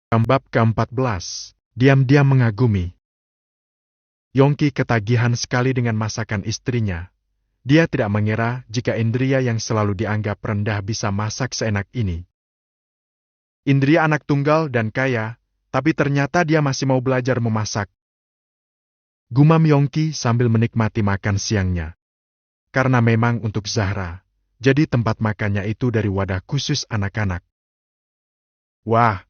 Bab ke-14. Diam-diam mengagumi. Yongki ketagihan sekali dengan masakan istrinya. Dia tidak mengira jika Indria yang selalu dianggap rendah bisa masak seenak ini. Indria anak tunggal dan kaya, tapi ternyata dia masih mau belajar memasak. Gumam Yongki sambil menikmati makan siangnya. Karena memang untuk Zahra, jadi tempat makannya itu dari wadah khusus anak-anak. Wah,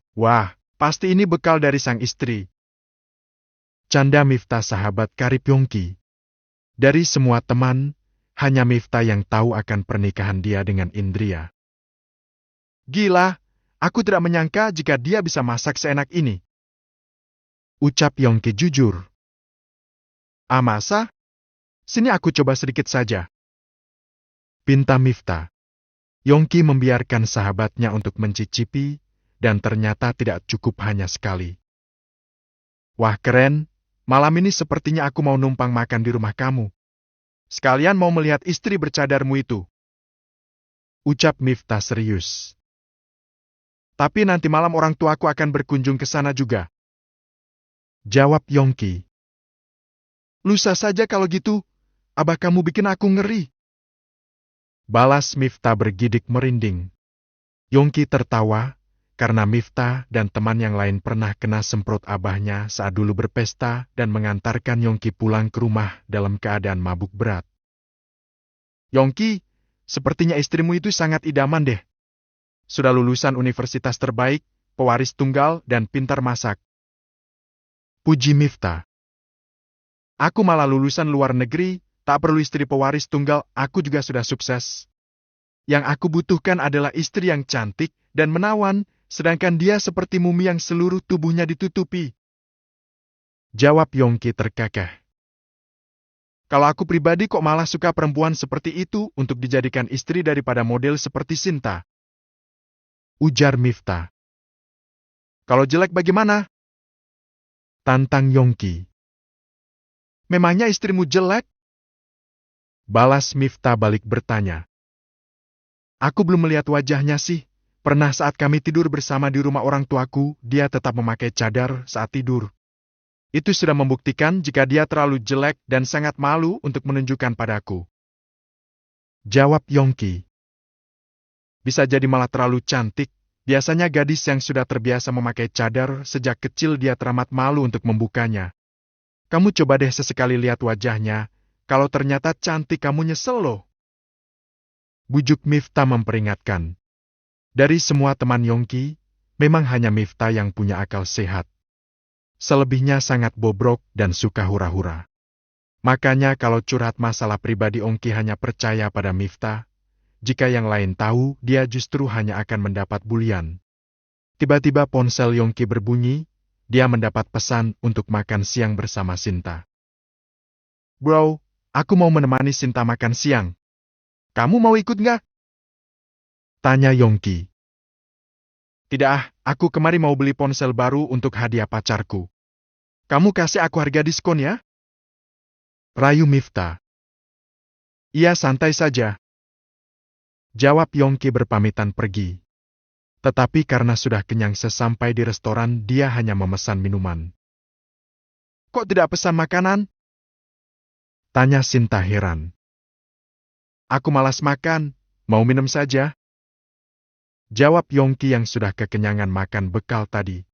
pasti ini bekal dari sang istri. Canda Miftah sahabat karib Yongki. Dari semua teman, hanya Miftah yang tahu akan pernikahan dia dengan Indria. Gila, aku tidak menyangka jika dia bisa masak seenak ini. Ucap Yongki jujur. Ah masa? Sini aku coba sedikit saja. Pinta Miftah. Yongki membiarkan sahabatnya untuk mencicipi, dan ternyata tidak cukup hanya sekali. Wah keren, malam ini sepertinya aku mau numpang makan di rumah kamu. Sekalian mau melihat istri bercadarmu itu. Ucap Miftah serius. Tapi nanti malam orang tuaku akan berkunjung ke sana juga. Jawab Yongki. Lusa saja kalau gitu, abah kamu bikin aku ngeri. Balas Miftah bergidik merinding. Yongki tertawa, karena Miftah dan teman yang lain pernah kena semprot abahnya saat dulu berpesta dan mengantarkan Yongki pulang ke rumah dalam keadaan mabuk berat. Yongki, sepertinya istrimu itu sangat idaman deh. Sudah lulusan universitas terbaik, pewaris tunggal, dan pintar masak. Puji Miftah. Aku malah lulusan luar negeri, tak perlu istri pewaris tunggal, aku juga sudah sukses. Yang aku butuhkan adalah istri yang cantik dan menawan, sedangkan dia seperti mumi yang seluruh tubuhnya ditutupi. Jawab Yongki terkekeh. Kalau aku pribadi kok malah suka perempuan seperti itu untuk dijadikan istri daripada model seperti Sinta. Ujar Miftah. Kalau jelek bagaimana? Tantang Yongki. Memangnya istrimu jelek? Balas Miftah balik bertanya. Aku belum melihat wajahnya sih. Pernah saat kami tidur bersama di rumah orang tuaku, dia tetap memakai cadar saat tidur. Itu sudah membuktikan jika dia terlalu jelek dan sangat malu untuk menunjukkan padaku. Jawab Yongki. Bisa jadi malah terlalu cantik. Biasanya gadis yang sudah terbiasa memakai cadar sejak kecil dia teramat malu untuk membukanya. Kamu coba deh sesekali lihat wajahnya. Kalau ternyata cantik kamu nyesel loh. Bujuk Miftah memperingatkan. Dari semua teman Yongki, memang hanya Miftah yang punya akal sehat. Selebihnya sangat bobrok dan suka hura-hura. Makanya kalau curhat masalah pribadi Yongki hanya percaya pada Miftah. Jika yang lain tahu, dia justru hanya akan mendapat bulian. Tiba-tiba ponsel Yongki berbunyi, dia mendapat pesan untuk makan siang bersama Sinta. Bro, aku mau menemani Sinta makan siang. Kamu mau ikut nggak? Tanya Yongki. Tidak aku kemari mau beli ponsel baru untuk hadiah pacarku. Kamu kasih aku harga diskon ya? Rayu Miftah. Iya santai saja. Jawab Yongki berpamitan pergi. Tetapi karena sudah kenyang sesampai di restoran, dia hanya memesan minuman. Kok tidak pesan makanan? Tanya Sinta heran. Aku malas makan, mau minum saja. Jawab Yongki yang sudah kekenyangan makan bekal tadi.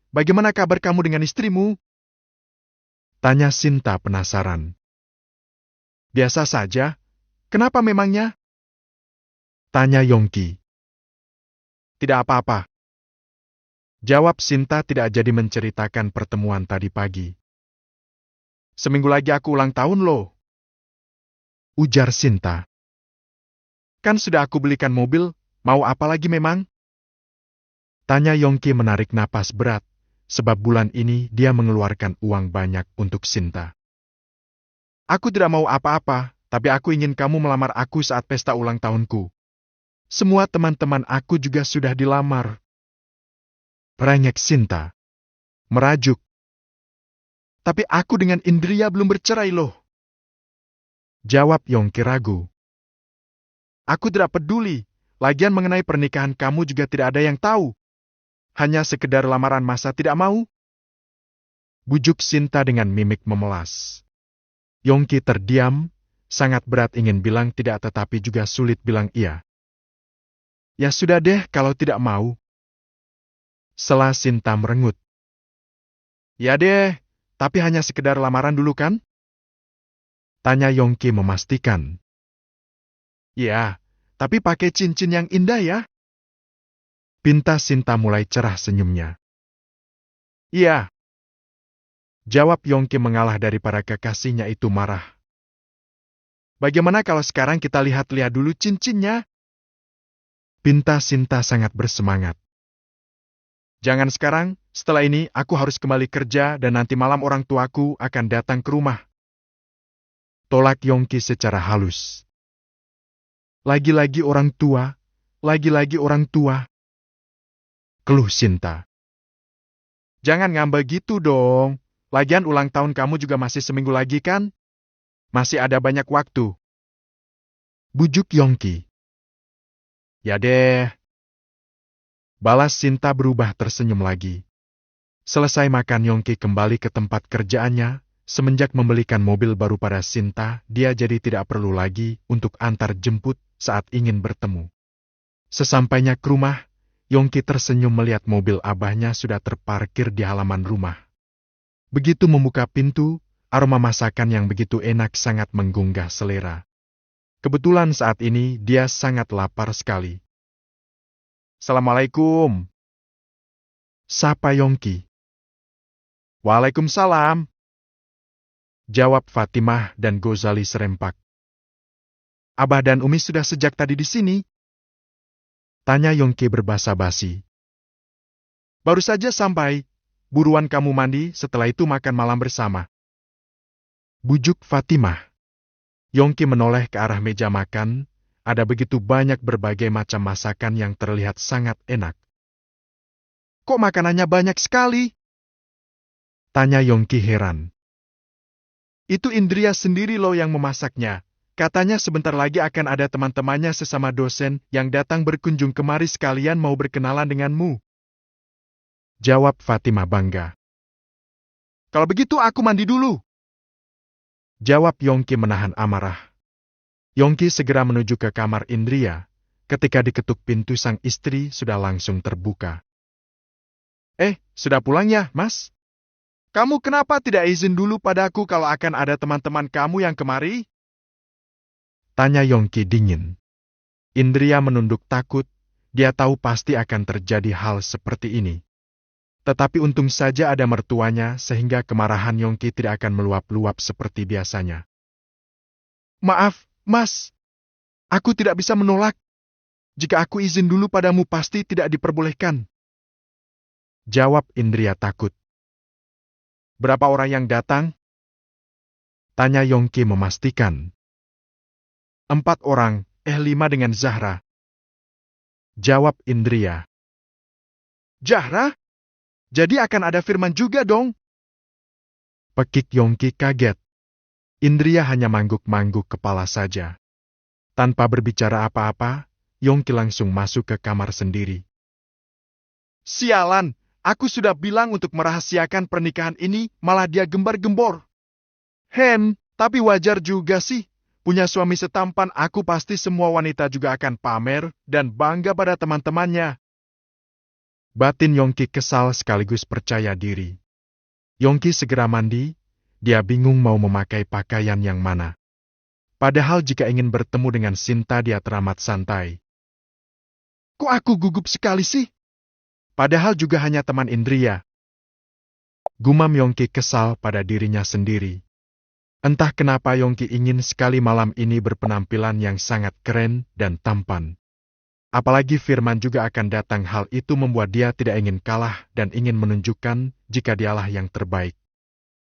Bagaimana kabar kamu dengan istrimu? Tanya Sinta penasaran. Biasa saja. Kenapa memangnya? Tanya Yongki. Tidak apa-apa. Jawab Sinta tidak jadi menceritakan pertemuan tadi pagi. Seminggu lagi aku ulang tahun loh. Ujar Sinta. Kan sudah aku belikan mobil, mau apa lagi memang? Tanya Yongki menarik napas berat, sebab bulan ini dia mengeluarkan uang banyak untuk Sinta. Aku tidak mau apa-apa, tapi aku ingin kamu melamar aku saat pesta ulang tahunku. Semua teman-teman aku juga sudah dilamar. Rengek Sinta. Merajuk. Tapi aku dengan Indria belum bercerai loh. Jawab Yongki ragu. Aku tidak peduli, lagian mengenai pernikahan kamu juga tidak ada yang tahu. Hanya sekedar lamaran masa tidak mau? Bujuk Sinta dengan mimik memelas. Yongki terdiam, sangat berat ingin bilang tidak tetapi juga sulit bilang iya. Ya sudah deh kalau tidak mau. Sela Sinta merengut. Ya deh, tapi hanya sekedar lamaran dulu kan? Tanya Yongki memastikan. Ya, tapi pakai cincin yang indah ya. Pinta Sinta mulai cerah senyumnya. Iya. Jawab Yongki mengalah dari para kekasihnya itu marah. Bagaimana kalau sekarang kita lihat-lihat dulu cincinnya? Pinta Sinta sangat bersemangat. Jangan sekarang, setelah ini aku harus kembali kerja dan nanti malam orang tuaku akan datang ke rumah. Tolak Yongki secara halus. Lagi-lagi orang tua, lagi-lagi orang tua. Keluh Sinta. Jangan ngambek gitu dong. Lagian ulang tahun kamu juga masih seminggu lagi kan? Masih ada banyak waktu. Bujuk Yongki. Ya deh. Balas Sinta berubah tersenyum lagi. Selesai makan Yongki kembali ke tempat kerjaannya. Semenjak membelikan mobil baru pada Sinta, dia jadi tidak perlu lagi untuk antar jemput saat ingin bertemu. Sesampainya ke rumah, Yongki tersenyum melihat mobil abahnya sudah terparkir di halaman rumah. Begitu membuka pintu, aroma masakan yang begitu enak sangat menggugah selera. Kebetulan saat ini dia sangat lapar sekali. Assalamualaikum. Sapa Yongki. Waalaikumsalam. Jawab Fatimah dan Gozali serempak. Abah dan Umi sudah sejak tadi di sini? Tanya Yongki berbasa-basi. Baru saja sampai. Buruan kamu mandi, setelah itu makan malam bersama. Bujuk Fatimah. Yongki menoleh ke arah meja makan, ada begitu banyak berbagai macam masakan yang terlihat sangat enak. Kok makanannya banyak sekali? Tanya Yongki heran. Itu Indria sendiri loh yang memasaknya. Katanya sebentar lagi akan ada teman-temannya sesama dosen yang datang berkunjung kemari sekalian mau berkenalan denganmu. Jawab Fatimah bangga. Kalau begitu aku mandi dulu. Jawab Yongki menahan amarah. Yongki segera menuju ke kamar Indria. Ketika diketuk pintu sang istri sudah langsung terbuka. Sudah pulang ya, Mas? Kamu kenapa tidak izin dulu padaku kalau akan ada teman-teman kamu yang kemari? Tanya Yongki dingin. Indria menunduk takut, dia tahu pasti akan terjadi hal seperti ini. Tetapi untung saja ada mertuanya sehingga kemarahan Yongki tidak akan meluap-luap seperti biasanya. Maaf, Mas. Aku tidak bisa menolak. Jika aku izin dulu padamu pasti tidak diperbolehkan. Jawab Indria takut. Berapa orang yang datang? Tanya Yongki memastikan. 4 orang, 5 dengan Zahra. Jawab Indria. Zahra? Jadi akan ada Firman juga dong? Pekik Yongki kaget. Indria hanya mangguk-mangguk kepala saja. Tanpa berbicara apa-apa, Yongki langsung masuk ke kamar sendiri. Sialan, aku sudah bilang untuk merahasiakan pernikahan ini, malah dia gembar-gembor. Tapi wajar juga sih. Punya suami setampan aku pasti semua wanita juga akan pamer dan bangga pada teman-temannya. Batin Yongki kesal sekaligus percaya diri. Yongki segera mandi, dia bingung mau memakai pakaian yang mana. Padahal jika ingin bertemu dengan Sinta dia teramat santai. Kok aku gugup sekali sih? Padahal juga hanya teman Indria. Gumam Yongki kesal pada dirinya sendiri. Entah kenapa Yongki ingin sekali malam ini berpenampilan yang sangat keren dan tampan. Apalagi Firman juga akan datang, hal itu membuat dia tidak ingin kalah dan ingin menunjukkan jika dialah yang terbaik.